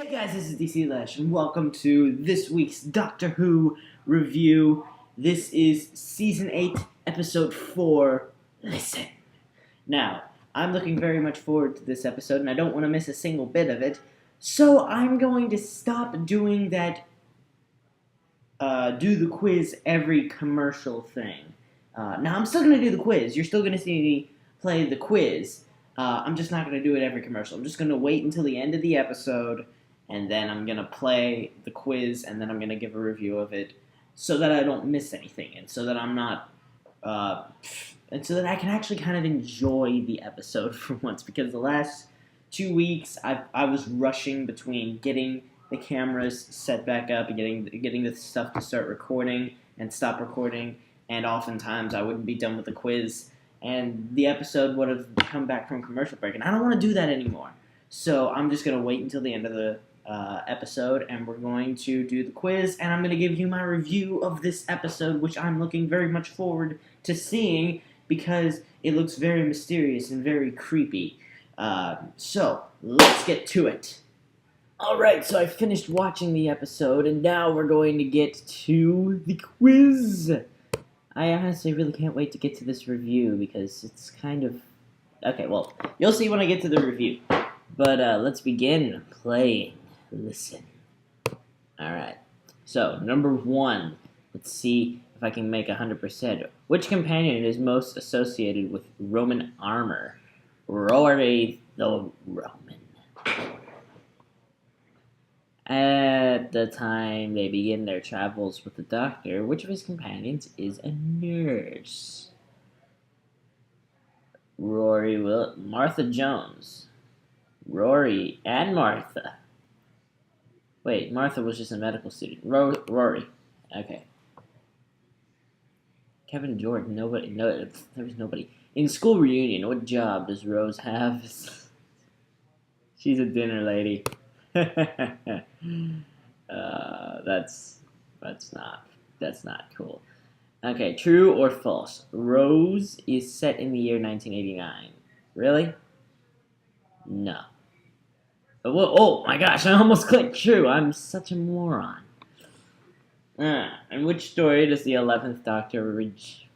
Hey guys, this is dclaiche, and welcome to this week's Doctor Who review. This is Season 8, Episode 4, Listen. Now, I'm looking very much forward to this episode, and I don't want to miss a single bit of it, so I'm going to stop doing that, do the quiz every commercial thing. Now, I'm still going to do the quiz. You're still going to see me play the quiz. I'm just not going to do it every commercial. I'm just going to wait until the end of the episode, and then I'm going to play the quiz, and then I'm going to give a review of it so that I don't miss anything, and so that I'm not, and so that I can actually kind of enjoy the episode for once, because the last 2 weeks I was rushing between getting the cameras set back up and getting the stuff to start recording and stop recording, and oftentimes I wouldn't be done with the quiz, and the episode would have come back from commercial break, and I don't want to do that anymore. So I'm just going to wait until the end of the episode, and we're going to do the quiz, and I'm going to give you my review of this episode, which I'm looking very much forward to seeing, because it looks very mysterious and very creepy. So, let's get to it. Alright, so I finished watching the episode, and now we're going to get to the quiz. I honestly really can't wait to get to this review, because it's kind of... Okay, well, you'll see when I get to the review. But let's begin playing. Listen. Alright, so number 1. Let's see if I can make 100%. Which companion is most associated with Roman armor? Rory the Roman. At the time they begin their travels with the Doctor, which of his companions is a nurse? Martha Jones. Rory and Martha. Wait, Martha was just a medical student. Rory. Okay. Kevin Jordan. Nobody. No, there was nobody. In school reunion, what job does Rose have? She's a dinner lady. That's not cool. Okay, true or false? Rose is set in the year 1989. Really? No. Oh my gosh, I almost clicked true. I'm such a moron. And which story does the 11th Doctor reach?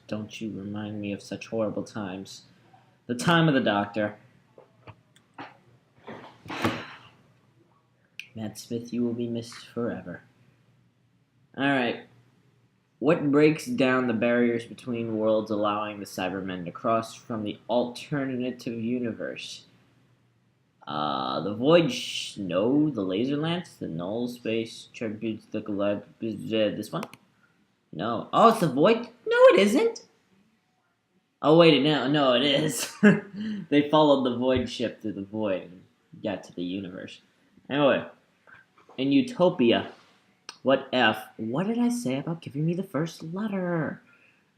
Don't you remind me of such horrible times. The Time of the Doctor. Matt Smith, you will be missed forever. Alright. What breaks down the barriers between worlds, allowing the Cybermen to cross from the alternative universe? The Void Snow, the Laser Lance, the Null Space Tributes, the this one? No. Oh, it's the Void? No, it isn't. Oh, wait, no, it is. They followed the Void ship through the Void and got to the universe. Anyway, in Utopia, what did I say about giving me the first letter?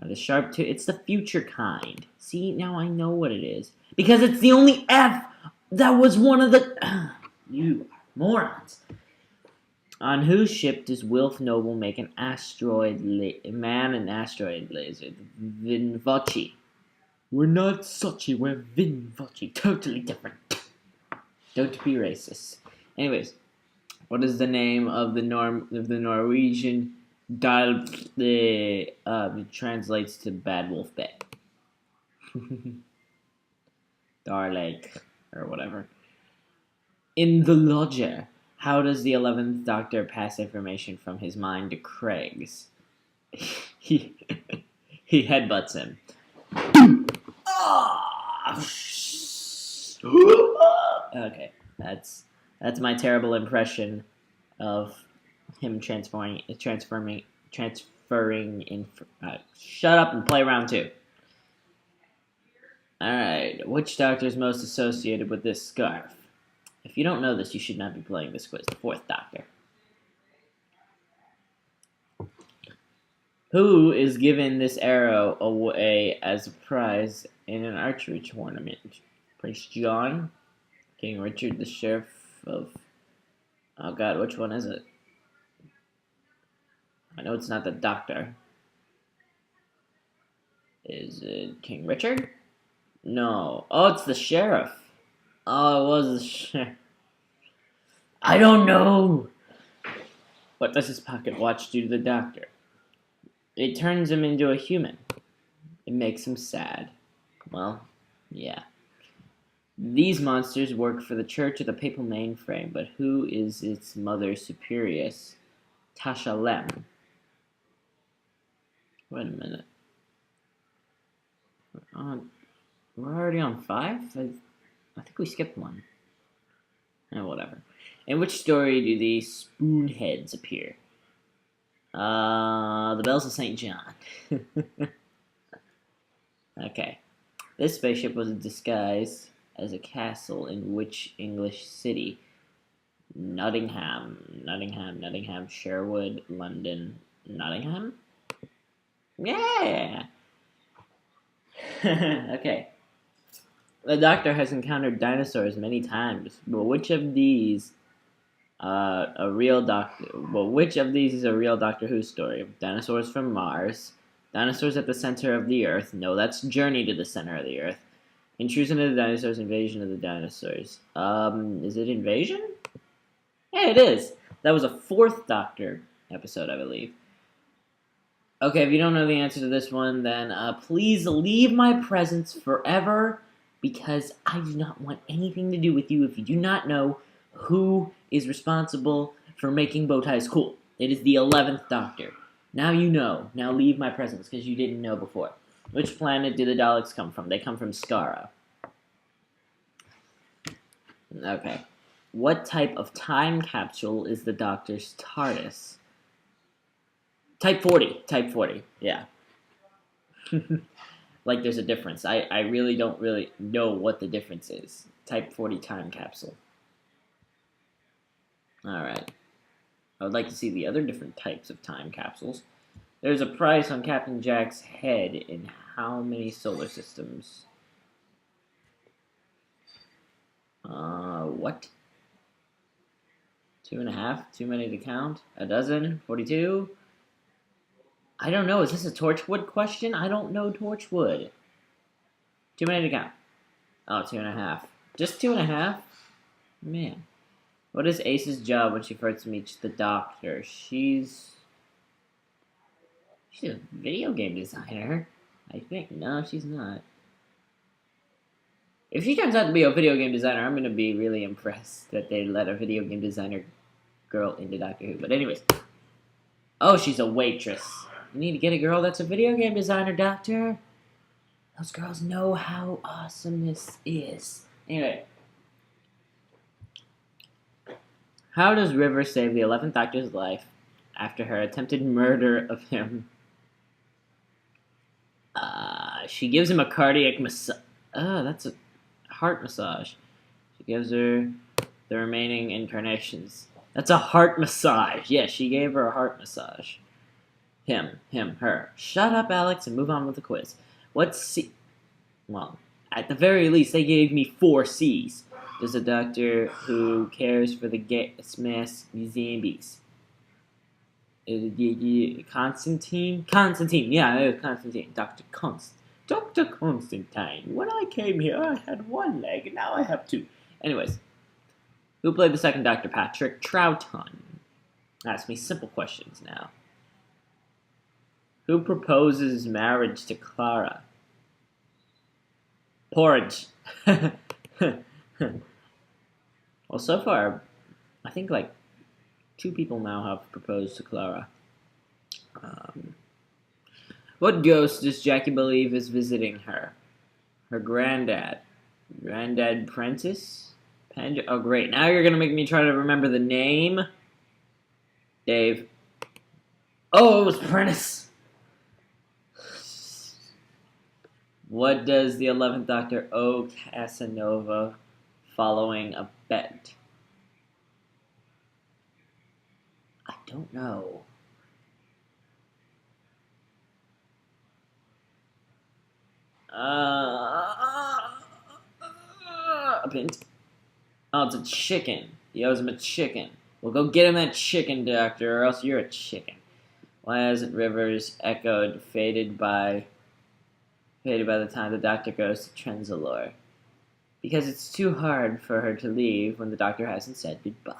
The sharp two, it's the future kind. See, now I know what it is. Because it's the only F that was one of the... You morons. On whose ship does Wilf Noble make an asteroid laser? Vinvachi. We're not Sochi, we're Vinvachi. Totally different. Don't be racist. Anyways, what is the name of the Norwegian dial? It translates to Bad Wolf Bay. Darlake, or whatever. In The Lodger, how does the 11th Doctor pass information from his mind to Craig's? He headbutts him. Okay, that's my terrible impression of him transferring in. Shut up and play round 2. Alright, which Doctor is most associated with this scarf? If you don't know this, you should not be playing this quiz. The 4th Doctor. Who is given this arrow away as a prize in an archery tournament? Prince John? King Richard, the Sheriff of... Oh god, which one is it? I know it's not the Doctor. Is it King Richard? No. Oh, it's the Sheriff. Oh, it was the Sheriff. I don't know. What does his pocket watch do to the doctor? It turns him into a human. It makes him sad. Well, yeah. These monsters work for the Church of the Papal Mainframe, but who is its Mother Superius? Tasha Lem. Wait a minute. We're already on 5? I think we skipped one. Whatever. In which story do these spoonheads appear? The Bells of St. John. Okay. This spaceship was disguised as a castle in which English city? Nottingham, Sherwood, London, Nottingham? Yeah! Okay. The Doctor has encountered dinosaurs many times, but which of these is a real Doctor Who story? Dinosaurs from Mars, dinosaurs at the center of the Earth. No, that's Journey to the Center of the Earth. Intrusion of the Dinosaurs, Invasion of the Dinosaurs. Is it Invasion? Yeah, it is. That was a 4th Doctor episode, I believe. Okay, if you don't know the answer to this one, then please leave my presence forever, because I do not want anything to do with you if you do not know who is responsible for making bow ties cool. It is the 11th Doctor. Now you know. Now leave my presence, because you didn't know before. Which planet do the Daleks come from? They come from Skara. Okay. What type of time capsule is the Doctor's TARDIS? Type 40, yeah. Like there's a difference. I really don't know what the difference is. Type 40 time capsule. Alright. I would like to see the other different types of time capsules. There's a price on Captain Jack's head in how many solar systems? What? 2.5? Too many to count? A dozen? 42? I don't know. Is this a Torchwood question? I don't know Torchwood. Too many to count. Oh, 2.5. Just 2.5? Man. What is Ace's job when she first meets the Doctor? She's a video game designer, I think. No, she's not. If she turns out to be a video game designer, I'm going to be really impressed that they let a video game designer girl into Doctor Who. But anyways. Oh, she's a waitress. You need to get a girl that's a video game designer, Doctor. Those girls know how awesome this is. Anyway. How does River save the 11th Doctor's life after her attempted murder of him? She gives him a cardiac massage. Oh, that's a heart massage. She gives her the remaining incarnations. That's a heart massage. Yeah, she gave her a heart massage. Him, her. Shut up, Alex, and move on with the quiz. What C... Well, at the very least, they gave me 4 C's. Does a Doctor Who cares for the gas zombies? Constantine? Constantine, yeah, it was Constantine. Dr. Constantine. When I came here, I had 1 leg, and now I have 2. Anyways, who played the 2nd Doctor? Patrick Troughton. Ask me simple questions now. Who proposes marriage to Clara? Porridge. Well, so far, I think like 2 people now have proposed to Clara. What ghost does Jackie believe is visiting her? Her granddad. Granddad Prentice? Oh, great. Now you're going to make me try to remember the name. Dave. Oh, it was Prentice. What does the 11th Doctor owe Casanova following a bet? I don't know. A pint. Oh, it's a chicken. He owes him a chicken. Well, go get him that chicken, Doctor, or else you're a chicken. Why hasn't Rivers echoed faded by the time the Doctor goes to Trenzalore? Because it's too hard for her to leave when the Doctor hasn't said goodbye.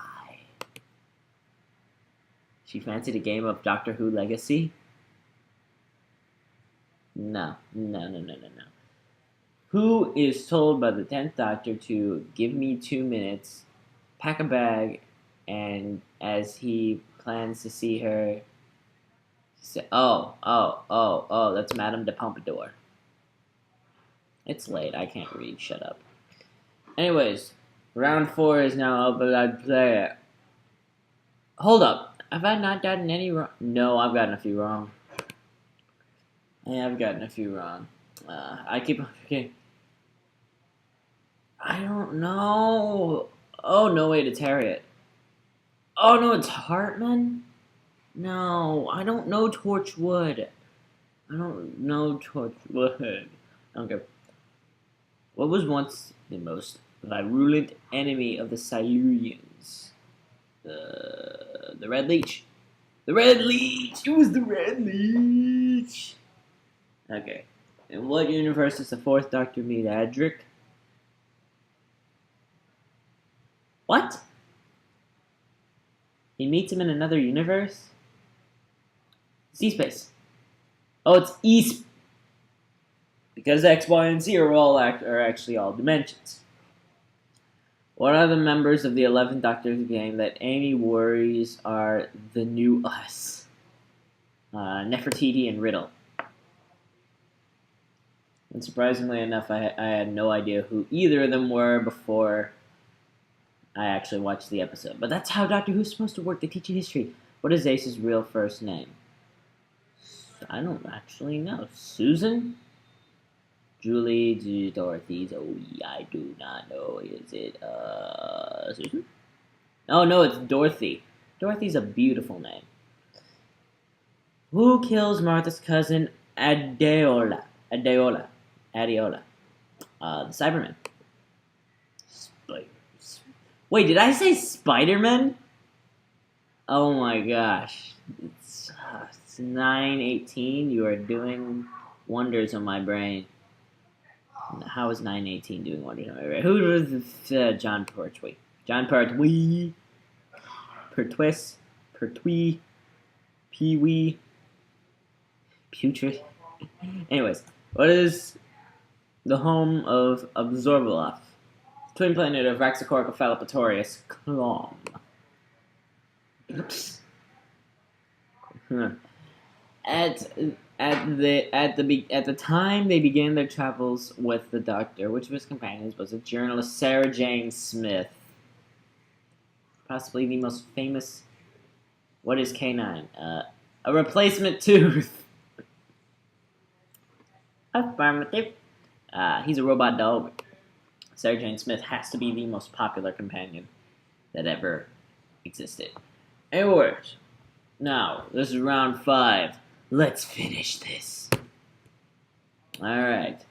She fancied a game of Doctor Who Legacy? No. Who is told by the 10th Doctor to give me 2 minutes, pack a bag, and as he plans to see her, say, oh, that's Madame de Pompadour. It's late, I can't read, shut up. Anyways, round 4 is now up, but I'd play it. Hold up, have I not gotten any wrong? No, I've gotten a few wrong. I've gotten a few wrong. I keep on forgetting. I don't know. Oh, no, wait, it's Harriet. Oh, no, it's Hartman? No, I don't know Torchwood. I don't know Torchwood. Okay. What was once the most virulent enemy of the Silurians? The Red Leech. The Red Leech! It was the Red Leech! Okay. In what universe does the 4th Doctor meet Adric? What? He meets him in another universe? C-Space. Oh, it's E-Space. Because X, Y, and Z are actually all dimensions. What are the members of the 11th Doctor's gang that Amy worries are the new us? Nefertiti and Riddle. And surprisingly enough, I had no idea who either of them were before I actually watched the episode. But that's how Doctor Who's supposed to work. They teach you history. What is Ace's real first name? I don't actually know. Susan? Julie, Dorothy, Zoe, I do not know. Is it, Susan? Oh, no, it's Dorothy. Dorothy's a beautiful name. Who kills Martha's cousin, Adeola? The Cyberman. Wait, did I say Spider-Man? Oh my gosh. It's 9:18. You are doing wonders on my brain. How is 9:18 doing wonders on my brain? Who was John Pertwee? John Pertwee. Pertwee. Pee-wee. Putrid. Anyways, what is the home of Absorbaloff? Twin planet of Raxacoricophalopatorius Clom. At the time they began their travels with the Doctor, which of his companions was a journalist, Sarah Jane Smith, possibly the most famous. What is K9? A replacement tooth. Affirmative. He's a robot dog. Sarah Jane Smith has to be the most popular companion that ever existed. Anyways, now, this is round 5. Let's finish this. Alright.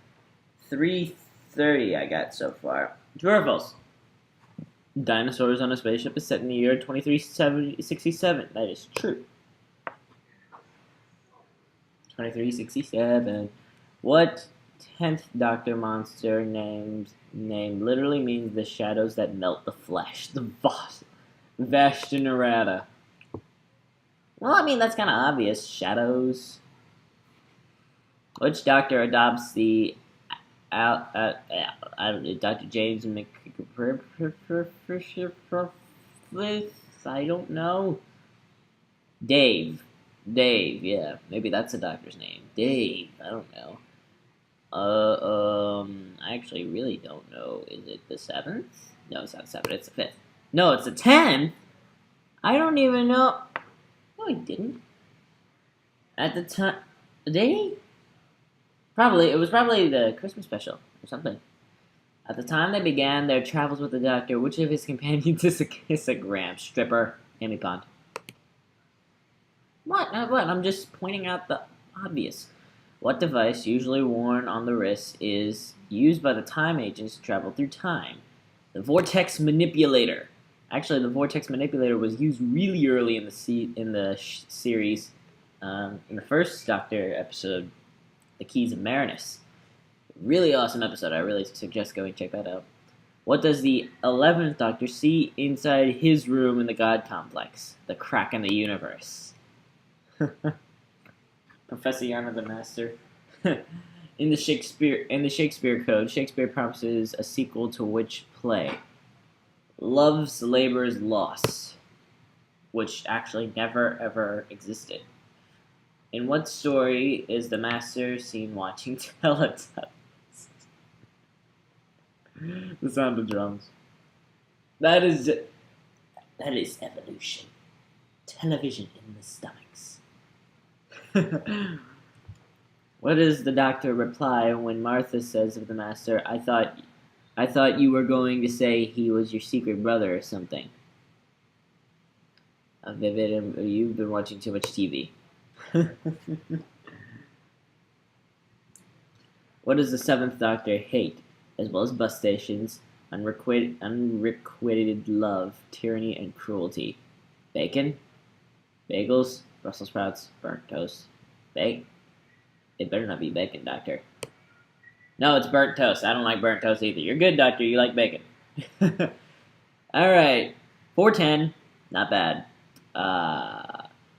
330 I got so far. True or false? Dinosaurs on a Spaceship is set in the year 2367. That is true. 2367. What 10th Doctor monster name literally means the shadows that melt the flesh? The Vashtinarada. Well, I mean, that's kind of obvious. Shadows. Which Doctor adopts the Dr. James I don't know. Dave, yeah. Maybe that's a doctor's name. Dave, I don't know. I actually really don't know. Is it the 7th? No, it's not the 7th, it's the 5th. No, it's the 10th? I don't even know. No, he didn't. At the time, did he? It was probably the Christmas special or something. At the time they began their travels with the Doctor, which of his companions is a kissogram? Stripper, Amy Pond. What? I'm just pointing out the obvious. What device, usually worn on the wrist, is used by the time agents to travel through time? The Vortex Manipulator. Actually, the Vortex Manipulator was used really early in the series, in the first Doctor episode, The Keys of Marinus. Really awesome episode. I really suggest going check that out. What does the 11th Doctor see inside his room in the God Complex? The crack in the universe. Professor Yarn the Master. In the Shakespeare Code, Shakespeare promises a sequel to which play? Love's Labor's Lost, which actually never ever existed. In what story is the Master seen watching Teletubbies? The sound of drums. That is evolution. Television in the stomachs. What does the Doctor reply when Martha says of the Master, I thought you were going to say he was your secret brother or something. You've been watching too much TV. What does the 7th Doctor hate, as well as bus stations, unrequited love, tyranny, and cruelty? Bacon? Bagels? Brussels sprouts? Burnt toast? It better not be bacon, Doctor. No, it's burnt toast. I don't like burnt toast either. You're good, Doctor. You like bacon. Alright. 410. Not bad.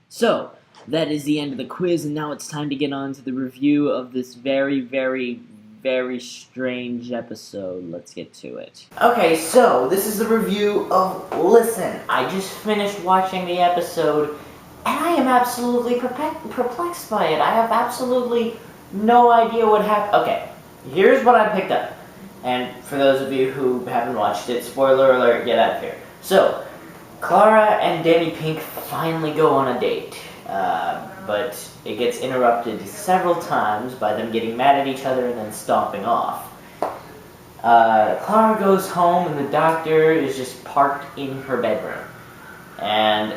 So, that is the end of the quiz, and now it's time to get on to the review of this very, very, very strange episode. Let's get to it. Okay, so, this is the review of Listen. I just finished watching the episode, and I am absolutely perplexed by it. I have absolutely no idea what happened. Okay, here's what I picked up. And for those of you who haven't watched it, spoiler alert, get out of here. So, Clara and Danny Pink finally go on a date. But it gets interrupted several times by them getting mad at each other and then stomping off. Clara goes home and the Doctor is just parked in her bedroom. And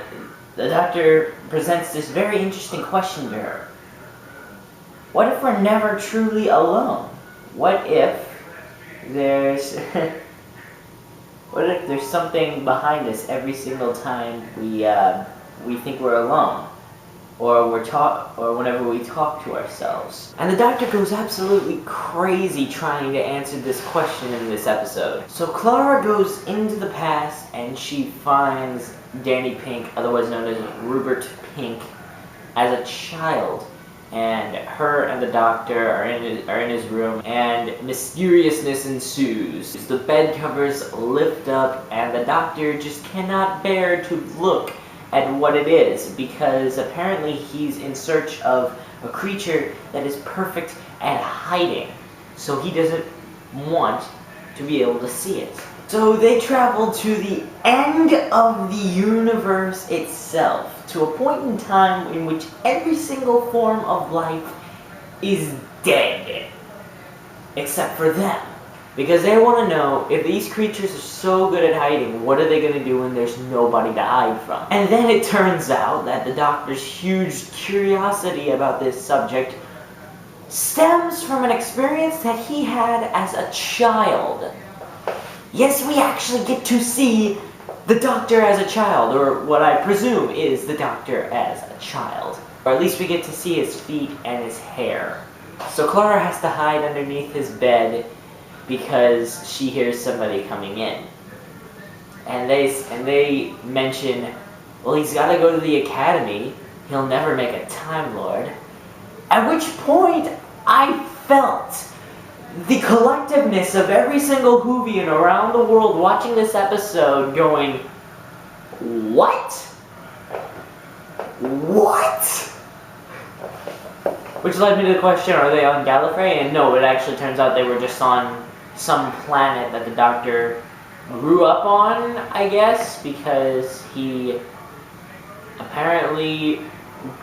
the Doctor presents this very interesting question to her. What if we're never truly alone? What if there's something behind us every single time we think we're alone, or whenever we talk to ourselves? And the Doctor goes absolutely crazy trying to answer this question in this episode. So Clara goes into the past and she finds Danny Pink, otherwise known as Rupert Pink, as a child. And her and the Doctor are in his room, and mysteriousness ensues. The bed covers lift up, and the Doctor just cannot bear to look at what it is, because apparently he's in search of a creature that is perfect at hiding, so he doesn't want to be able to see it. So they travel to the end of the universe itself, to a point in time in which every single form of life is dead, except for them. Because they want to know, if these creatures are so good at hiding, what are they going to do when there's nobody to hide from? And then it turns out that the Doctor's huge curiosity about this subject stems from an experience that he had as a child. Yes, we actually get to see the Doctor as a child, or what I presume is the Doctor as a child. Or at least we get to see his feet and his hair. So Clara has to hide underneath his bed because she hears somebody coming in. And they mention, well, he's got to go to the academy. He'll never make a Time Lord. At which point, I felt the collectiveness of every single Whovian around the world watching this episode going, what? What? Which led me to the question, are they on Gallifrey? And no, it actually turns out they were just on some planet that the Doctor grew up on, I guess, because he apparently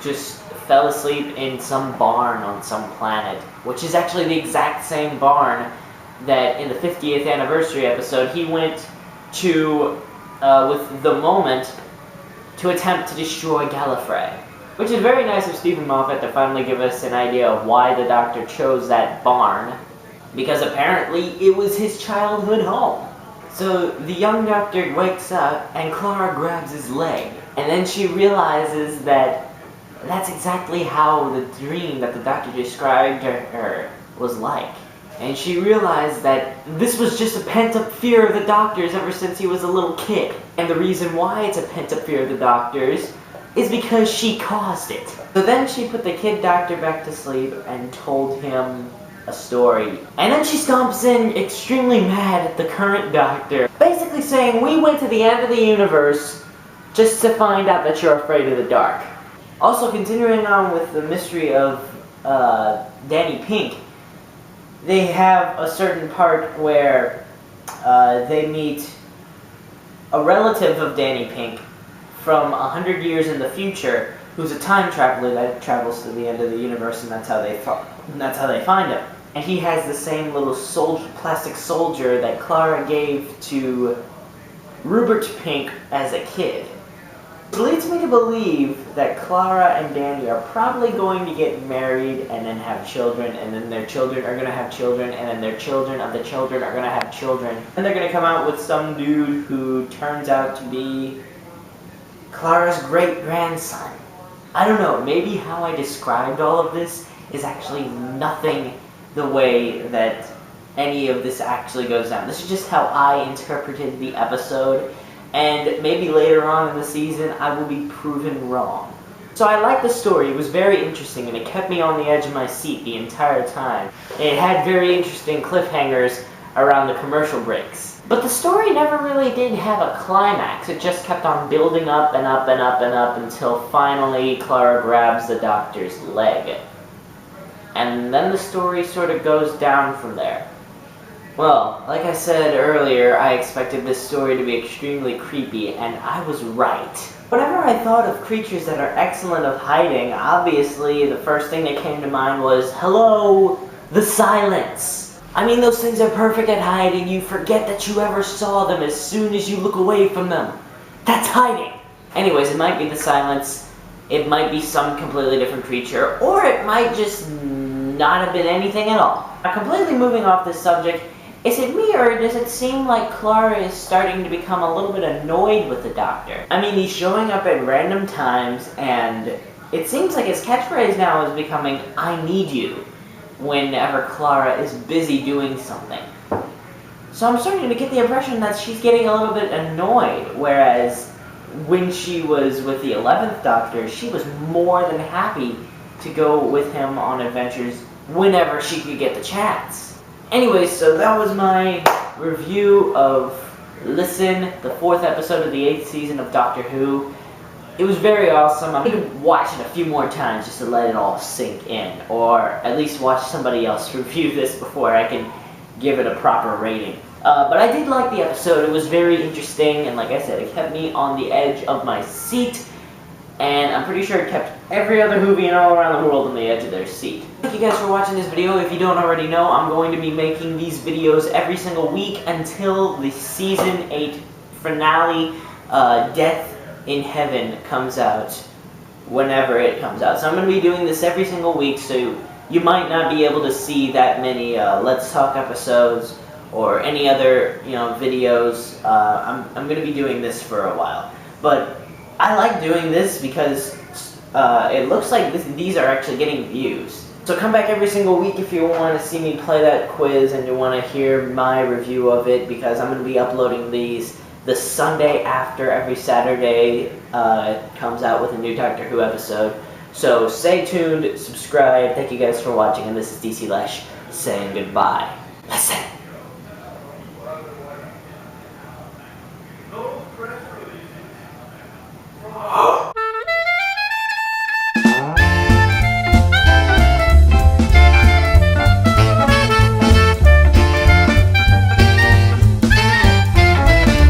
just fell asleep in some barn on some planet, which is actually the exact same barn that in the 50th anniversary episode he went to with the Moment to attempt to destroy Gallifrey. Which is very nice of Stephen Moffat to finally give us an idea of why the Doctor chose that barn, because apparently it was his childhood home. So the young Doctor wakes up and Clara grabs his leg, and then she realizes that that's exactly how the dream that the Doctor described to her was like. And she realized that this was just a pent-up fear of the doctors ever since he was a little kid. And the reason why it's a pent-up fear of the doctors is because she caused it. So then she put the kid doctor back to sleep and told him a story. And then she stomps in extremely mad at the current doctor, basically saying, we went to the end of the universe just to find out that you're afraid of the dark. Also, continuing on with the mystery of Danny Pink, they have a certain part where they meet a relative of Danny Pink from 100 years in the future, who's a time traveler that travels to the end of the universe, and that's how they find him. And he has the same little plastic soldier that Clara gave to Rupert Pink as a kid. It leads me to believe that Clara and Danny are probably going to get married and then have children, and then their children are going to have children, and then their children of the children are going to have children. And they're going to come out with some dude who turns out to be Clara's great-grandson. I don't know, maybe how I described all of this is actually nothing the way that any of this actually goes down. This is just how I interpreted the episode, and maybe later on in the season I will be proven wrong. So I liked the story. It was very interesting, and it kept me on the edge of my seat the entire time. It had very interesting cliffhangers around the commercial breaks. But the story never really did have a climax. It just kept on building up and up and up and up until finally Clara grabs the doctor's leg. And then the story sort of goes down from there. Well, like I said earlier, I expected this story to be extremely creepy, and I was right. Whenever I thought of creatures that are excellent at hiding, obviously the first thing that came to mind was, hello, the silence. I mean, those things are perfect at hiding. You forget that you ever saw them as soon as you look away from them. That's hiding. Anyways, it might be the silence, it might be some completely different creature, or it might just not have been anything at all. Now, completely moving off this subject, is it me, or does it seem like Clara is starting to become a little bit annoyed with the doctor? I mean, he's showing up at random times, and it seems like his catchphrase now is becoming, I need you, whenever Clara is busy doing something. So I'm starting to get the impression that she's getting a little bit annoyed, whereas when she was with the 11th Doctor, she was more than happy to go with him on adventures whenever she could get the chance. Anyways, so that was my review of Listen, the 4th episode of the 8th season of Doctor Who. It was very awesome. I'm going to watch it a few more times just to let it all sink in, or at least watch somebody else review this before I can give it a proper rating. But I did like the episode. It was very interesting, and like I said, it kept me on the edge of my seat, and I'm pretty sure it kept every other Whovian all around the world on the edge of their seat. Thank you guys for watching this video. If you don't already know, I'm going to be making these videos every single week until the Season 8 finale, Death in Heaven, comes out whenever it comes out. So I'm going to be doing this every single week, so you might not be able to see that many Let's Talk episodes or any other, videos. I'm going to be doing this for a while. But I like doing this because it looks like these are actually getting views. So come back every single week if you want to see me play that quiz and you want to hear my review of it, because I'm going to be uploading these the Sunday after every Saturday comes out with a new Doctor Who episode. So stay tuned, subscribe, thank you guys for watching, and this is dclaiche saying goodbye. Listen.